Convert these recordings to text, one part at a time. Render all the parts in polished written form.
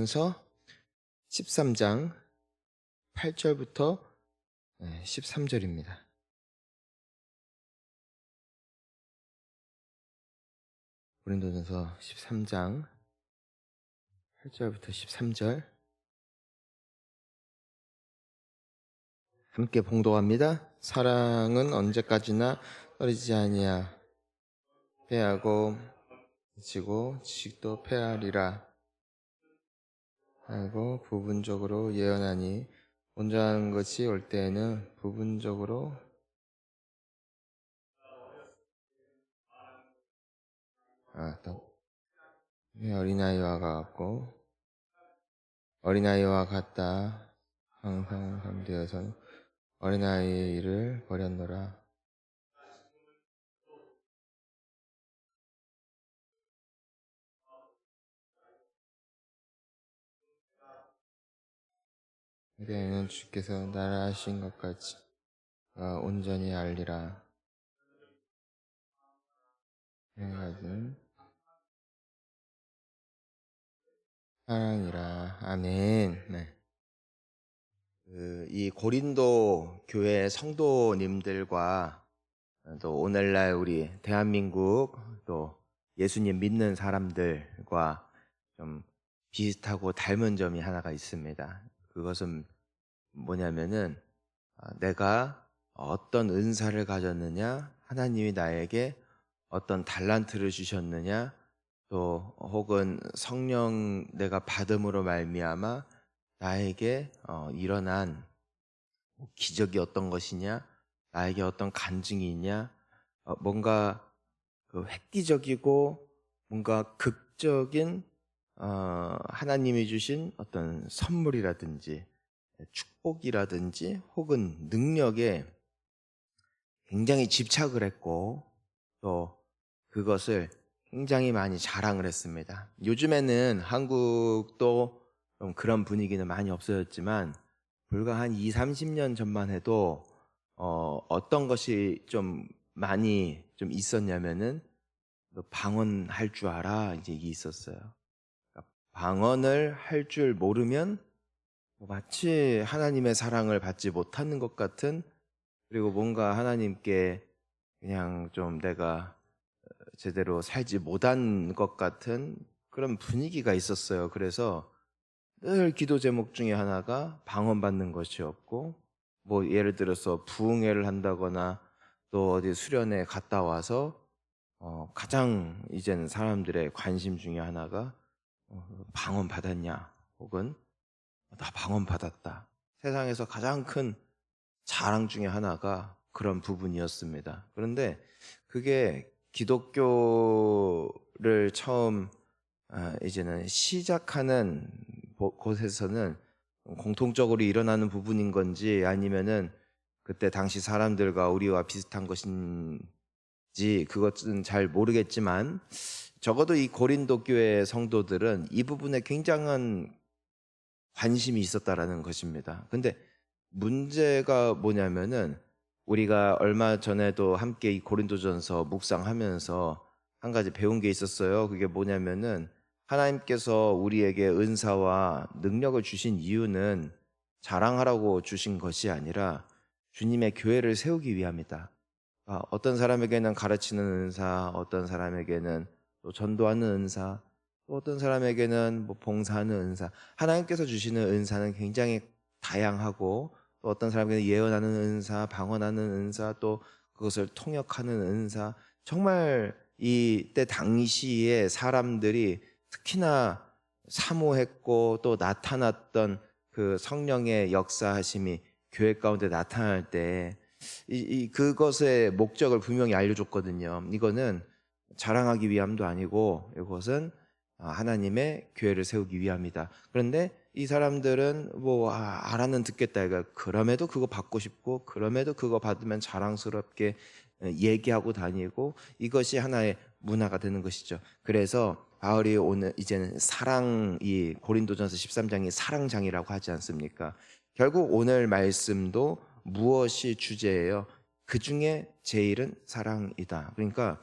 고린도전서 13장 8절부터 13절입니다. 고린도전서 13장 8절부터 13절 함께 봉독합니다. 사랑은 언제까지나 떨어지지 아니하. 패하고 지치고 지식도 패하리라 하고 부분적으로 예언하니 온전한 것이 올 때에는 부분적으로 어린아이와 같고 어린아이와 같다. 항상 잠되어서는 어린아이를 버렸노라. 그때에는 주께서 나를 하신 것 같이 온전히 알리라. 가진 사랑이라. 아멘. 네. 이 고린도 교회 성도님들과 또 오늘날 우리 대한민국 또 예수님 믿는 사람들과 좀 비슷하고 닮은 점이 하나가 있습니다. 그것은 뭐냐면은 내가 어떤 은사를 가졌느냐, 하나님이 나에게 어떤 달란트를 주셨느냐, 또 혹은 성령 내가 받음으로 말미암아 나에게 일어난 기적이 어떤 것이냐, 나에게 어떤 간증이 있냐, 뭔가 그 획기적이고 뭔가 극적인 하나님이 주신 어떤 선물이라든지 축복이라든지 혹은 능력에 굉장히 집착을 했고 또 그것을 굉장히 많이 자랑을 했습니다. 요즘에는 한국도 좀 그런 분위기는 많이 없어졌지만 불과 한 2, 30년 전만 해도 어떤 것이 좀 많이 좀 있었냐면은 너 방언할 줄 알아? 이제 이게 있었어요. 그러니까 방언을 할 줄 모르면 마치 하나님의 사랑을 받지 못하는 것 같은, 그리고 뭔가 하나님께 그냥 좀 내가 제대로 살지 못한 것 같은 그런 분위기가 있었어요. 그래서 늘 기도 제목 중에 하나가 방언 받는 것이었고, 뭐 예를 들어서 부흥회를 한다거나 또 어디 수련회 갔다 와서 가장 이제는 사람들의 관심 중에 하나가 방언 받았냐, 혹은 나 방언 받았다. 세상에서 가장 큰 자랑 중에 하나가 그런 부분이었습니다. 그런데 그게 기독교를 처음 이제는 시작하는 곳에서는 공통적으로 일어나는 부분인 건지 아니면은 그때 당시 사람들과 우리와 비슷한 것인지 그것은 잘 모르겠지만, 적어도 이 고린도 교회 성도들은 이 부분에 굉장한 관심이 있었다라는 것입니다. 근데 문제가 뭐냐면은 우리가 얼마 전에도 함께 이 고린도전서 묵상하면서 한 가지 배운 게 있었어요. 그게 뭐냐면은 하나님께서 우리에게 은사와 능력을 주신 이유는 자랑하라고 주신 것이 아니라 주님의 교회를 세우기 위함이다. 어떤 사람에게는 가르치는 은사, 어떤 사람에게는 또 전도하는 은사, 또 어떤 사람에게는 뭐 봉사하는 은사, 하나님께서 주시는 은사는 굉장히 다양하고, 또 어떤 사람에게는 예언하는 은사, 방언하는 은사, 또 그것을 통역하는 은사, 정말 이때 당시에 사람들이 특히나 사모했고 또 나타났던 그 성령의 역사하심이 교회 가운데 나타날 때 그것의 목적을 분명히 알려줬거든요. 이거는 자랑하기 위함도 아니고 이것은 하나님의 교회를 세우기 위함이다. 그런데 이 사람들은 뭐 알아는 듣겠다. 그러니까 그럼에도 그거 받고 싶고 그럼에도 그거 받으면 자랑스럽게 얘기하고 다니고, 이것이 하나의 문화가 되는 것이죠. 그래서 바울이 오늘 이제는 이 고린도전서 13장이 사랑장이라고 하지 않습니까? 결국 오늘 말씀도 무엇이 주제예요? 그 중에 제일은 사랑이다. 그러니까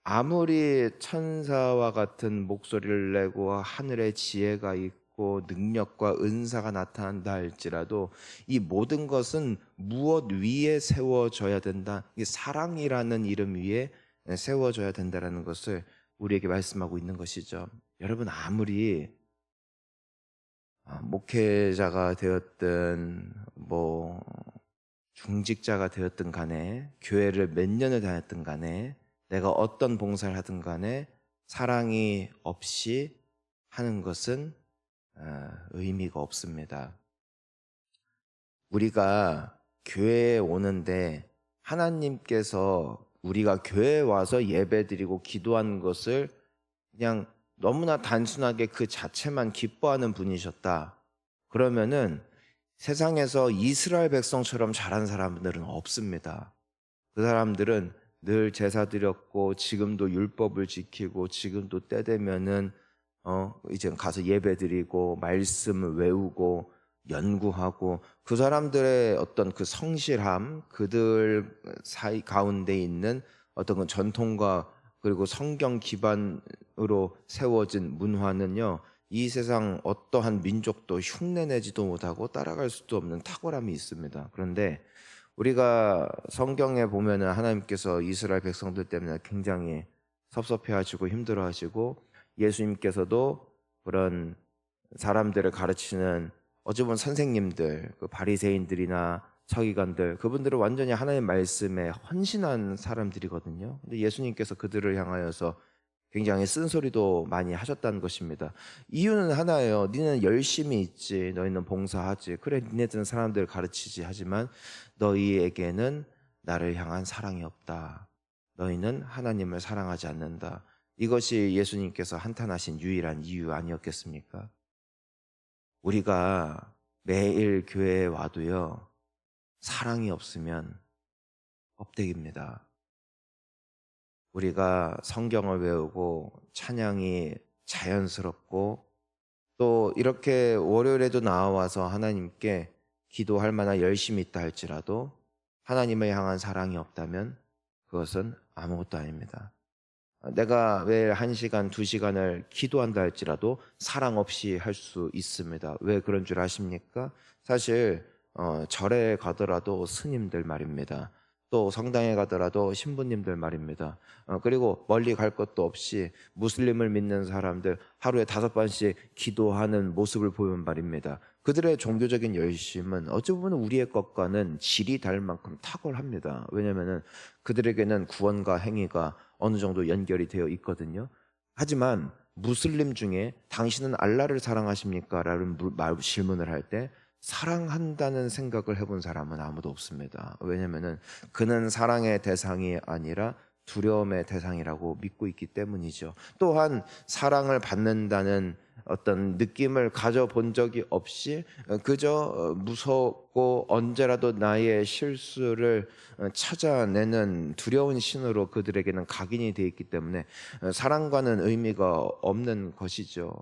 아무리 천사와 같은 목소리를 내고 하늘의 지혜가 있고 있고 능력과 은사가 나타난다 할지라도 이 모든 것은 무엇 위에 세워져야 된다. 이 사랑이라는 이름 위에 세워져야 된다라는 것을 우리에게 말씀하고 있는 것이죠. 여러분, 아무리 목회자가 되었든 중직자가 되었든 간에, 교회를 몇 년을 다녔든 간에, 내가 어떤 봉사를 하든 간에 사랑이 없이 하는 것은 의미가 없습니다. 우리가 교회에 오는데 하나님께서 우리가 교회에 와서 예배드리고 기도하는 것을 그냥 너무나 단순하게 그 자체만 기뻐하는 분이셨다. 그러면은 세상에서 이스라엘 백성처럼 잘한 사람들은 없습니다. 그 사람들은 늘 제사 드렸고 지금도 율법을 지키고 지금도 때 되면은 이제 가서 예배드리고 말씀을 외우고 연구하고, 그 사람들의 어떤 그 성실함, 그들 사이 가운데 있는 어떤 그 전통과 그리고 성경 기반으로 세워진 문화는요, 이 세상 어떠한 민족도 흉내내지도 못하고 따라갈 수도 없는 탁월함이 있습니다. 그런데 우리가 성경에 보면은 하나님께서 이스라엘 백성들 때문에 굉장히 섭섭해하시고 힘들어하시고, 예수님께서도 그런 사람들을 가르치는 어찌 보면 선생님들, 그 바리새인들이나 서기관들, 그분들은 완전히 하나님의 말씀에 헌신한 사람들이거든요. 근데 예수님께서 그들을 향하여서 굉장히 쓴소리도 많이 하셨다는 것입니다. 이유는 하나예요. 니는 열심히 있지, 너희는 봉사하지, 그래 니네들은 사람들을 가르치지, 하지만 너희에게는 나를 향한 사랑이 없다. 너희는 하나님을 사랑하지 않는다. 이것이 예수님께서 한탄하신 유일한 이유 아니었겠습니까? 우리가 매일 교회에 와도요, 사랑이 없으면 껍데기입니다. 우리가 성경을 외우고 찬양이 자연스럽고 또 이렇게 월요일에도 나와서 하나님께 기도할 만한 열심이 있다 할지라도 하나님을 향한 사랑이 없다면 그것은 아무것도 아닙니다. 내가 매일 1시간, 2시간을 기도한다 할지라도 사랑 없이 할 수 있습니다. 왜 그런 줄 아십니까? 사실 절에 가더라도 스님들 말입니다. 또 성당에 가더라도 신부님들 말입니다. 그리고 멀리 갈 것도 없이 무슬림을 믿는 사람들 하루에 5번씩 기도하는 모습을 보면 말입니다. 그들의 종교적인 열심은 어찌 보면 우리의 것과는 질이 다를 만큼 탁월합니다. 왜냐하면 그들에게는 구원과 행위가 어느 정도 연결이 되어 있거든요. 하지만 무슬림 중에 당신은 알라를 사랑하십니까? 라는 질문을 할 때 사랑한다는 생각을 해본 사람은 아무도 없습니다. 왜냐하면 그는 사랑의 대상이 아니라 두려움의 대상이라고 믿고 있기 때문이죠. 또한 사랑을 받는다는 어떤 느낌을 가져본 적이 없이 그저 무섭고 언제라도 나의 실수를 찾아내는 두려운 신으로 그들에게는 각인이 되어 있기 때문에 사랑과는 의미가 없는 것이죠.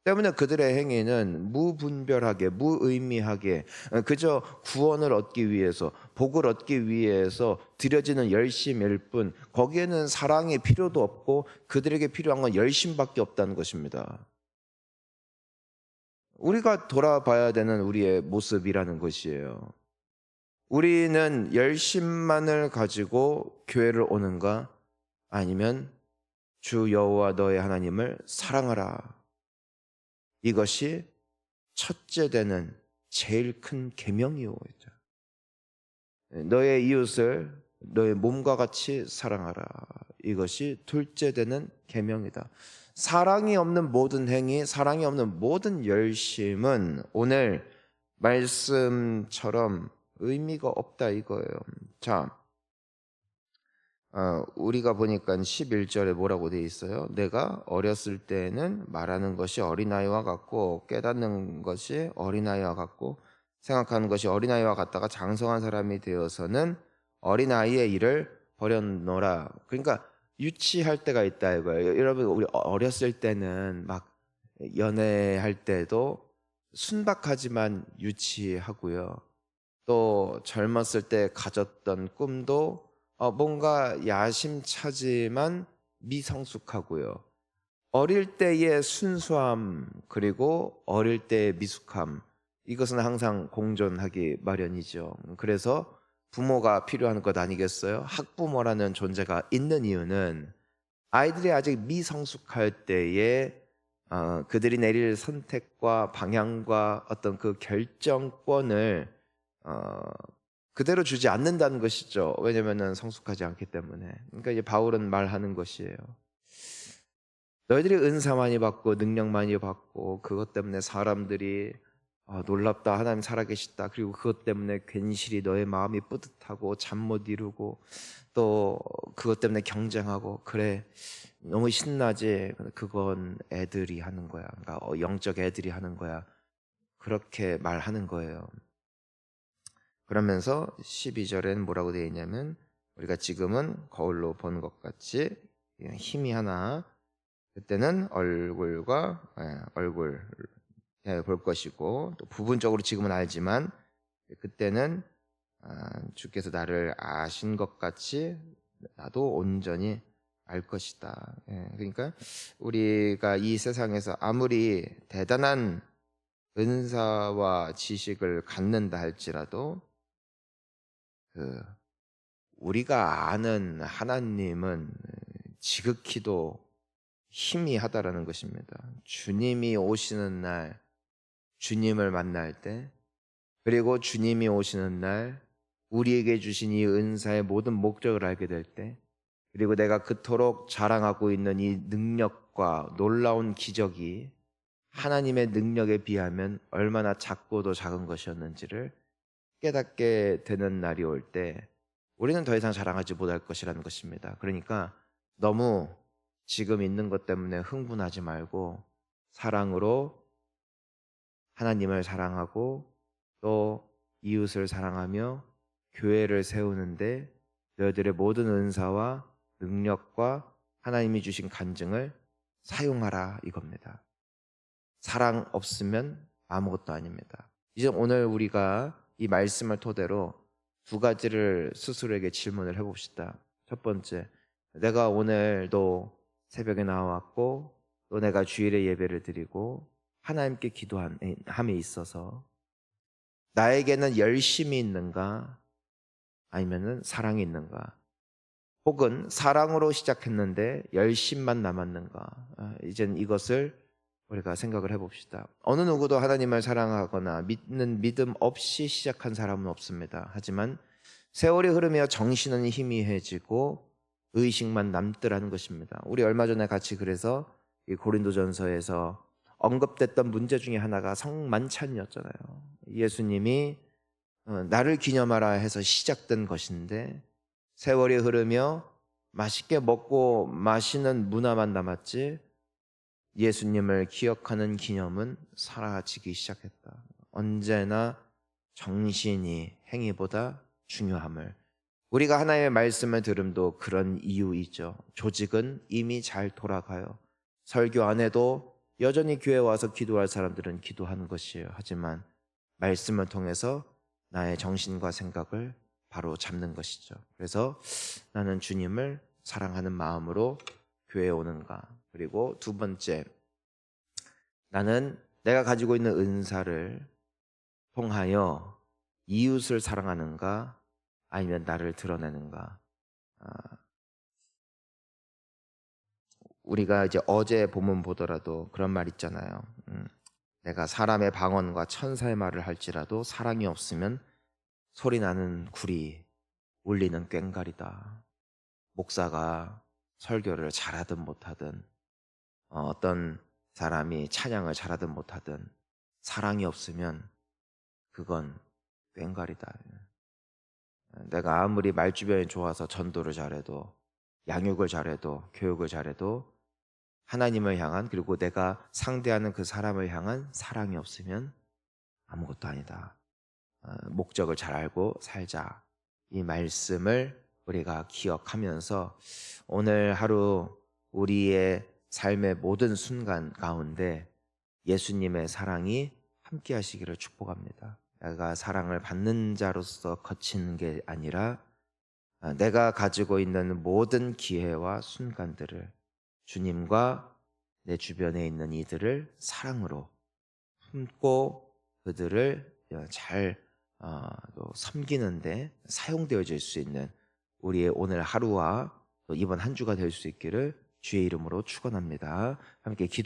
때문에 그들의 행위는 무분별하게, 무의미하게 그저 구원을 얻기 위해서, 복을 얻기 위해서 드려지는 열심일 뿐, 거기에는 사랑이 필요도 없고 그들에게 필요한 건 열심밖에 없다는 것입니다. 우리가 돌아봐야 되는 우리의 모습이라는 것이에요. 우리는 열심만을 가지고 교회를 오는가? 아니면 주 여호와 너의 하나님을 사랑하라. 이것이 첫째 되는 제일 큰 계명이오. 너의 이웃을 너의 몸과 같이 사랑하라. 이것이 둘째 되는 계명이다. 사랑이 없는 모든 행위, 사랑이 없는 모든 열심은 오늘 말씀처럼 의미가 없다 이거예요. 자, 우리가 보니까 11절에 뭐라고 되어 있어요? 내가 어렸을 때는 말하는 것이 어린아이와 같고 깨닫는 것이 어린아이와 같고 생각하는 것이 어린아이와 같다가 장성한 사람이 되어서는 어린아이의 일을 버렸노라. 그러니까 유치할 때가 있다 이거예요. 여러분, 우리 어렸을 때는 막 연애할 때도 순박하지만 유치하고요. 또 젊었을 때 가졌던 꿈도 뭔가 야심차지만 미성숙하고요. 어릴 때의 순수함 그리고 어릴 때의 미숙함, 이것은 항상 공존하기 마련이죠. 그래서 부모가 필요한 것 아니겠어요? 학부모라는 존재가 있는 이유는 아이들이 아직 미성숙할 때에 그들이 내릴 선택과 방향과 어떤 그 결정권을 어, 그대로 주지 않는다는 것이죠. 왜냐하면 성숙하지 않기 때문에. 그러니까 이제 바울은 말하는 것이에요. 너희들이 은사 많이 받고 능력 많이 받고 그것 때문에 사람들이 놀랍다, 하나님 살아계시다, 그리고 그것 때문에 괜시리 너의 마음이 뿌듯하고 잠 못 이루고 또 그것 때문에 경쟁하고 그래, 너무 신나지. 그건 애들이 하는 거야. 그러니까 영적 애들이 하는 거야. 그렇게 말하는 거예요. 그러면서 12절에는 뭐라고 되어 있냐면, 우리가 지금은 거울로 본 것 같이 힘이 하나, 그때는 얼굴 볼 것이고, 또 부분적으로 지금은 알지만 그때는 주께서 나를 아신 것 같이 나도 온전히 알 것이다. 그러니까 우리가 이 세상에서 아무리 대단한 은사와 지식을 갖는다 할지라도 그 우리가 아는 하나님은 지극히도 희미하다라는 것입니다. 주님이 오시는 날, 주님을 만날 때, 그리고 주님이 오시는 날 우리에게 주신 이 은사의 모든 목적을 알게 될 때, 그리고 내가 그토록 자랑하고 있는 이 능력과 놀라운 기적이 하나님의 능력에 비하면 얼마나 작고도 작은 것이었는지를 깨닫게 되는 날이 올 때 우리는 더 이상 자랑하지 못할 것이라는 것입니다. 그러니까 너무 지금 있는 것 때문에 흥분하지 말고 사랑으로 하나님을 사랑하고 또 이웃을 사랑하며 교회를 세우는데 너희들의 모든 은사와 능력과 하나님이 주신 간증을 사용하라, 이겁니다. 사랑 없으면 아무것도 아닙니다. 이제 오늘 우리가 이 말씀을 토대로 두 가지를 스스로에게 질문을 해봅시다. 첫 번째, 내가 오늘도 새벽에 나왔고 또 내가 주일에 예배를 드리고 하나님께 기도함에 있어서 나에게는 열심이 있는가, 아니면은 사랑이 있는가? 혹은 사랑으로 시작했는데 열심만 남았는가? 이젠 이것을 우리가 생각을 해봅시다. 어느 누구도 하나님을 사랑하거나 믿는 믿음 없이 시작한 사람은 없습니다. 하지만 세월이 흐르며 정신은 희미해지고 의식만 남더라는 것입니다. 우리 얼마 전에 같이 그래서 이 고린도전서에서 언급됐던 문제 중에 하나가 성만찬이었잖아요. 예수님이 나를 기념하라 해서 시작된 것인데 세월이 흐르며 맛있게 먹고 마시는 문화만 남았지 예수님을 기억하는 기념은 사라지기 시작했다. 언제나 정신이 행위보다 중요함을, 우리가 하나님의 말씀을 들음도 그런 이유이죠. 조직은 이미 잘 돌아가요. 설교 안 해도 여전히 교회 와서 기도할 사람들은 기도하는 것이에요. 하지만 말씀을 통해서 나의 정신과 생각을 바로 잡는 것이죠. 그래서 나는 주님을 사랑하는 마음으로 교회에 오는가? 그리고 두 번째, 나는 내가 가지고 있는 은사를 통하여 이웃을 사랑하는가? 아니면 나를 드러내는가? 우리가 이제 어제 본문 보더라도 그런 말 있잖아요. 내가 사람의 방언과 천사의 말을 할지라도 사랑이 없으면 소리나는 구리, 울리는 꽹과리다. 목사가 설교를 잘하든 못하든 어떤 사람이 찬양을 잘하든 못하든 사랑이 없으면 그건 꽹과리다. 내가 아무리 말주변이 좋아서 전도를 잘해도 양육을 잘해도 교육을 잘해도 하나님을 향한, 그리고 내가 상대하는 그 사람을 향한 사랑이 없으면 아무것도 아니다. 목적을 잘 알고 살자. 이 말씀을 우리가 기억하면서 오늘 하루 우리의 삶의 모든 순간 가운데 예수님의 사랑이 함께 하시기를 축복합니다. 내가 사랑을 받는 자로서 거치는 게 아니라 내가 가지고 있는 모든 기회와 순간들을 주님과 내 주변에 있는 이들을 사랑으로 품고 그들을 잘 또 섬기는데 사용되어질 수 있는 우리의 오늘 하루와 또 이번 한 주가 될 수 있기를 주의 이름으로 축원합니다. 함께 기도